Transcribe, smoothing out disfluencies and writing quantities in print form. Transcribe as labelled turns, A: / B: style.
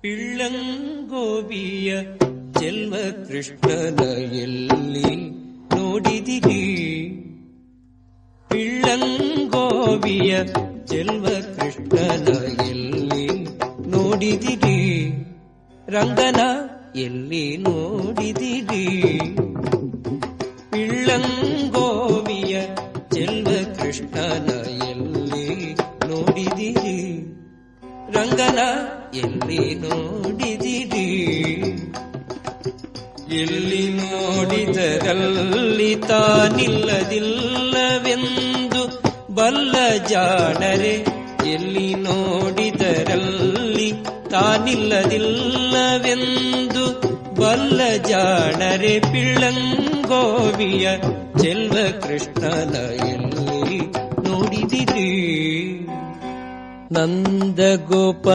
A: ಪಿಳ್ಳಂಗೋವಿಯ ಚೆಲ್ವ ಕೃಷ್ಣನ ಎಲ್ಲಿ ನೋಡಿದಿರಿ? ಪಿಳ್ಳಂಗೋವಿಯ ಚೆಲ್ವ ಕೃಷ್ಣನ ಎಲ್ಲಿ ನೋಡಿದಿರಿ? ರಂಗನ ಎಲ್ಲಿ ನೋಡಿದಿರಿ? ಪಿಳ್ಳಂಗೋವಿಯ ಚೆಲ್ವ ಕೃಷ್ಣನ ಎಲ್ಲಿ ನೋಡಿದಿರಿ? ರಂಗನ ಎಲ್ಲಿ ನೋಡಿದಿರಿ? ಎಲ್ಲಿ ನೋಡಿದರಲ್ಲಿ ತಾನಿಲ್ಲದಿಲ್ಲವೆಂದು ಬಲ್ಲ ಜಾಣರೆ, ಎಲ್ಲಿ ನೋಡಿದರಲ್ಲಿ ತಾನಿಲ್ಲದಿಲ್ಲವೆಂದು ಬಲ್ಲ ಜಾಣರೆ, ಪಿಳ್ಳಂಗೋವಿಯ ಚೆಲ್ವ ಕೃಷ್ಣನ ಎಲ್ಲಿ ನೋಡಿದಿರಿ? ನಂದ ಗೋಪ